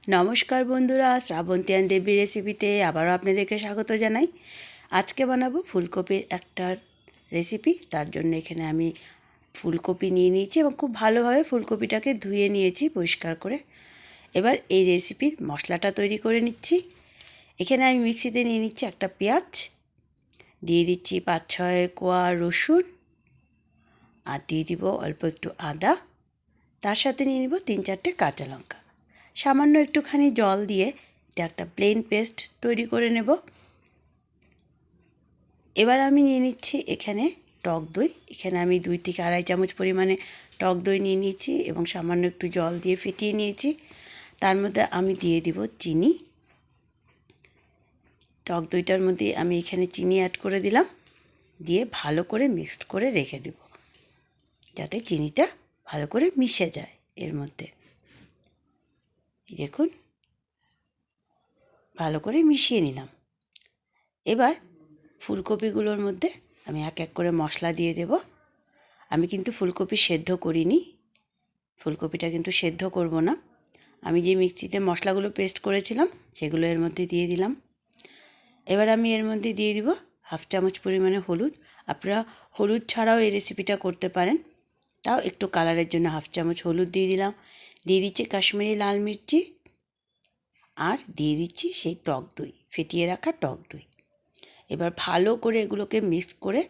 নমস্কার বন্ধুরা, শ্রাবন্তী দেবী রেসিপিতে আবারও আপনাদেরকে স্বাগত জানাই। আজকে বানাবো ফুলকপির একটা রেসিপি। তার জন্য এখানে আমি ফুলকপি নিয়ে নিয়েছি এবং খুব ভালোভাবে ফুলকপিটাকে ধুয়ে নিয়েছি পরিষ্কার করে। এবার এই রেসিপির মশলাটা তৈরি করে নিচ্ছি। এখানে আমি মিক্সিতে নিয়ে নিচ্ছি একটা পেঁয়াজ, দিয়ে দিচ্ছি 5-6 কোয়া রসুন, আর দিয়ে দিব অল্প একটু আদা, তার সাথে নিয়ে নিব 3-4টে কাঁচা লঙ্কা। সামান্য একটুখানি জল দিয়ে এটা একটা প্লেন পেস্ট তৈরি করে নেব। এবার আমি নিয়ে নিচ্ছি এখানে টক দই। এখানে আমি 2 থেকে আড়াই চামচ পরিমাণে টক দই নিয়ে নিয়েছি এবং সামান্য একটু জল দিয়ে ফেটিয়ে নিয়েছি। তার মধ্যে আমি দিয়ে দিব চিনি। টক দইটার মধ্যে আমি এখানে চিনি অ্যাড করে দিলাম, দিয়ে ভালো করে মিক্সড করে রেখে দেব যাতে চিনিটা ভালো করে মিশে যায় এর মধ্যে। দেখুন, ভালো করে মিশিয়ে নিলাম। এবার ফুলকপিগুলোর মধ্যে আমি এক এক করে মশলা দিয়ে দেব। আমি কিন্তু ফুলকপি সেদ্ধ করিনি, ফুলকপিটা কিন্তু সেদ্ধ করব না। আমি যে মিক্সিতে মশলাগুলো পেস্ট করেছিলাম সেগুলো এর মধ্যে দিয়ে দিলাম। এবার আমি এর মধ্যে দিয়ে দিব 1/2 চামচ পরিমাণে হলুদ। আপনারা হলুদ ছাড়াও এই রেসিপিটা করতে পারেন, তাও একটু কালারের জন্য 1/2 চামচ হলুদ দিয়ে দিলাম। দিয়ে দিচ্ছি কাশ্মীরি লাল মির্চি, আর দিয়ে দিচ্ছি সেই টক দই, ফেটিয়ে রাখা টক দই। এবার ভালো করে এগুলোকে মিক্স করে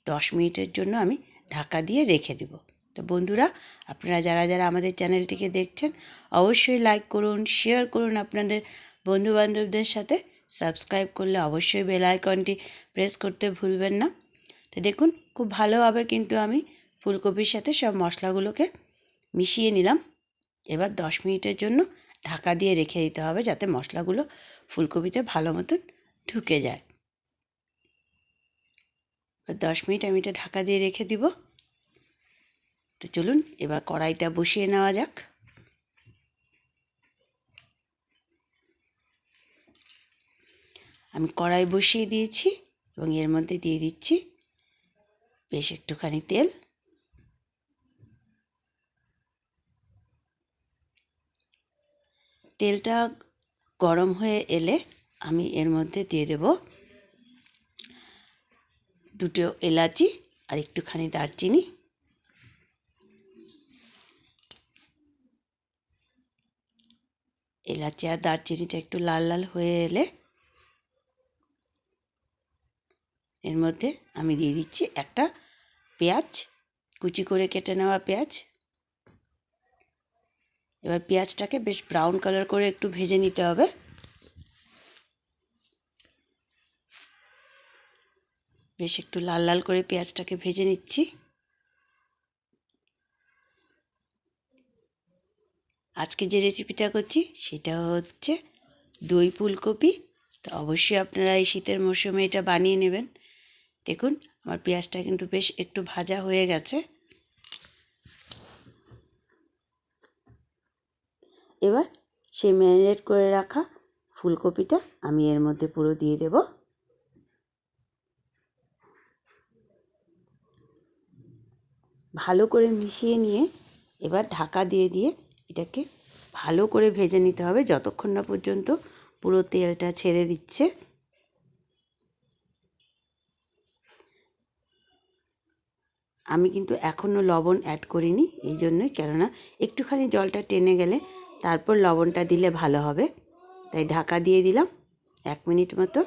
10 মিনিটের জন্য আমি ঢাকা দিয়ে রেখে দেব। তো বন্ধুরা, আপনারা যারা যারা আমাদের চ্যানেলটিকে দেখছেন অবশ্যই লাইক করুন, শেয়ার করুন আপনাদের বন্ধুবান্ধবদের সাথে। সাবস্ক্রাইব করলে অবশ্যই বেল আইকনটি প্রেস করতে ভুলবেন না। তো দেখুন, খুব ভালোভাবে কিন্তু আমি ফুলকপির সাথে সব মশলাগুলোকে মিশিয়ে নিলাম। এবার 10 মিনিটের জন্য ঢাকা দিয়ে রেখে দিতে হবে যাতে মশলাগুলো ফুলকপিতে ভালো মতন ঢুকে যায়। 10 মিনিট আমি এটা ঢাকা দিয়ে রেখে দিব। তো চলুন এবার কড়াইটা বসিয়ে নেওয়া যাক। আমি কড়াই বসিয়ে দিয়েছি এবং এর মধ্যে দিয়ে দিচ্ছি বেশ একটুখানি তেল। তেলটা গরম হয়ে এলে আমি এর মধ্যে দিয়ে দেব 2টো এলাচি আর একটুখানি দারচিনি। এলাচি আর দারচিনিটা একটু লাল লাল হয়ে এলে এর মধ্যে আমি দিয়ে দিচ্ছি একটা পেঁয়াজ, কুচি করে কেটে নেওয়া পেঁয়াজ। এবার পেঁয়াজটাকে বেশ ব্রাউন কালার করে একটু ভেজে নিতে হবে। বেশ একটু লাল লাল করে পেঁয়াজটাকে ভেজে নিচ্ছি। আজকে যে রেসিপিটা করছি সেটা হচ্ছে দই ফুলকপি। তো অবশ্যই আপনারা এই শীতের মরশুমে এটা বানিয়ে নেবেন। দেখুন, আমার পেঁয়াজটা কিন্তু বেশ একটু ভাজা হয়ে গেছে। এবার সেই ম্যারিনেট করে রাখা ফুলকপিটা আমি এর মধ্যে পুরো দিয়ে দেব। ভালো করে মিশিয়ে নিয়ে এবার ঢাকা দিয়ে দিয়ে এটাকে ভালো করে ভেজে নিতে হবে যতক্ষণ না পর্যন্ত পুরো তেলটা ছেড়ে দিচ্ছে। আমি কিন্তু এখনও লবণ অ্যাড করিনি, এই জন্যই, কেননা একটুখানি জলটা টেনে গেলে তারপর লবণটা দিলে ভালো হবে। তাই ঢাকা দিয়ে দিলাম 1 মিনিট মতো।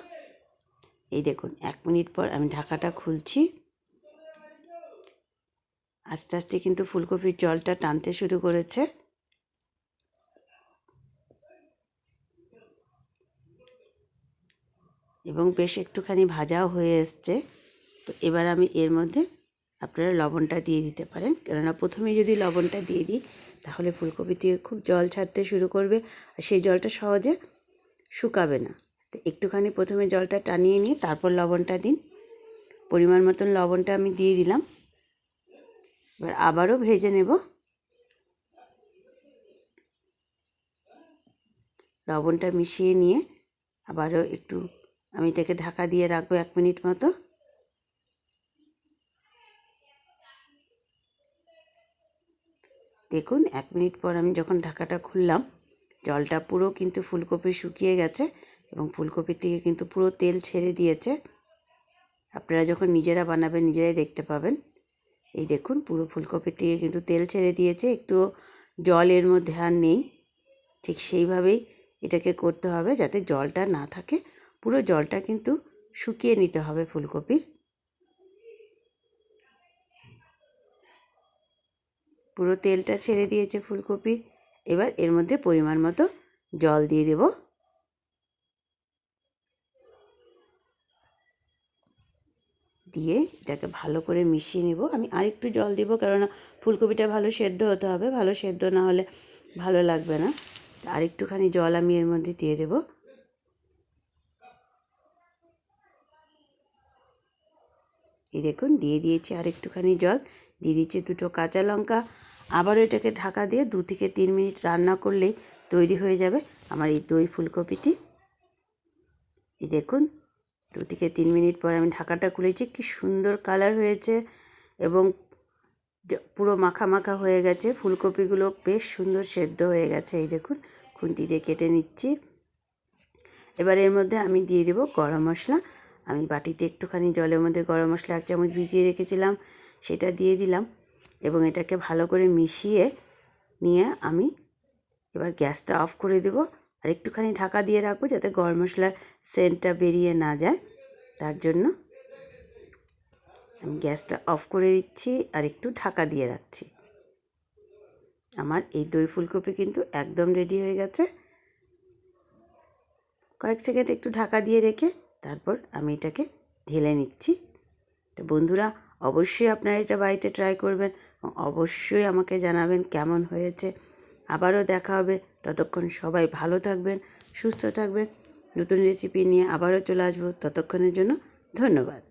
এই দেখুন, 1 মিনিট পর আমি ঢাকাটা খুলছি। আস্তে আস্তে কিন্তু ফুলকপির জলটা টানতে শুরু করেছে। এবং বেশ একটুখানি ভাজাও হয়ে এসছে। তো এবার আমি এর মধ্যে আপনারা লবণটা দিয়ে দিতে পারেন, কেননা প্রথমেই যদি লবণটা দিয়ে দিই তাহলে ফুলকপি থেকে খুব জল ছাড়তে শুরু করবে আর সেই জলটা সহজে শুকাবে না। তো একটুখানি প্রথমে জলটা টানিয়ে নিয়ে তারপর লবণটা দিন। পরিমাণ মতন লবণটা আমি দিয়ে দিলাম। এবার আবারও ভেজে নেব। লবণটা মিশিয়ে নিয়ে আবারও একটু আমি এটাকে ঢাকা দিয়ে রাখবো 1 মিনিট মতো। দেখুন, 1 মিনিট পর আমি যখন ঢাকাটা খুললাম জলটা পুরো কিন্তু ফুলকপি শুকিয়ে গেছে এবং ফুলকপির থেকে কিন্তু পুরো তেল ছেড়ে দিয়েছে। আপনারা যখন নিজেরা বানাবেন নিজেরাই দেখতে পাবেন। এই দেখুন পুরো ফুলকপির থেকে কিন্তু তেল ছেড়ে দিয়েছে, একটু জল এর মধ্যে আর নেই। ঠিক সেইভাবেই এটাকে করতে হবে যাতে জলটা না থাকে, পুরো জলটা কিন্তু শুকিয়ে নিতে হবে ফুলকপির। পুরো তেলটা ছেড়ে দিয়েছে ফুলকপির। এবার এর মধ্যে পরিমাণ মতো জল দিয়ে দেব। দিয়ে এটাকে ভালো করে মিশিয়ে নেব। আমি আরেকটু জল দেবো, কেননা ফুলকপিটা ভালো সেদ্ধ হতে হবে, ভালো সেদ্ধ না হলে ভালো লাগবে না। আরেকটুখানি জল আমি এর মধ্যে দিয়ে দেব। এই দেখুন দিয়ে দিয়েছি আরেকটুখানি জল, দিয়ে দিচ্ছি 2টো কাঁচা লঙ্কা। আবারও এটাকে ঢাকা দিয়ে 2 থেকে 3 মিনিট রান্না করলেই তৈরি হয়ে যাবে আমার এই দই ফুলকপিটি। এই দেখুন 2 থেকে 3 মিনিট পর আমি ঢাকাটা খুলেছি, কি সুন্দর কালার হয়েছে এবং পুরো মাখা মাখা হয়ে গেছে। ফুলকপিগুলো বেশ সুন্দর সেদ্ধ হয়ে গেছে। এই দেখুন খুন্তি দিয়ে কেটে নিচ্ছি। এবার এর মধ্যে আমি দিয়ে দেবো গরম মশলা। আমি বাটিতে একটুখানি জলের মধ্যে গরম মশলা 1 চামচ ভিজিয়ে রেখেছিলাম, সেটা দিয়ে দিলাম এবং এটাকে ভালো করে মিশিয়ে নিয়ে আমি এবার গ্যাসটা অফ করে দেবো আর একটুখানি ঢাকা দিয়ে রাখবো যাতে গরম মশলার সেন্টটা বেরিয়ে না যায়। তার জন্য আমি গ্যাসটা অফ করে দিচ্ছি আর একটু ঢাকা দিয়ে রাখছি। আমার এই দই ফুলকপি কিন্তু একদম রেডি হয়ে গেছে। কয়েক সেকেন্ড একটু ঢাকা দিয়ে রেখে তারপর আমি এটাকে ঢেলে নিচ্ছি। তো বন্ধুরা অবশ্যই আপনারা এটা বাড়িতে ট্রাই করবেন, অবশ্যই আমাকে জানাবেন কেমন হয়েছে। আবারও দেখা হবে, ততক্ষণ সবাই ভালো থাকবেন, সুস্থ থাকবেন। নতুন রেসিপি নিয়ে আবারও চলে আসবো, ততক্ষণের জন্য ধন্যবাদ।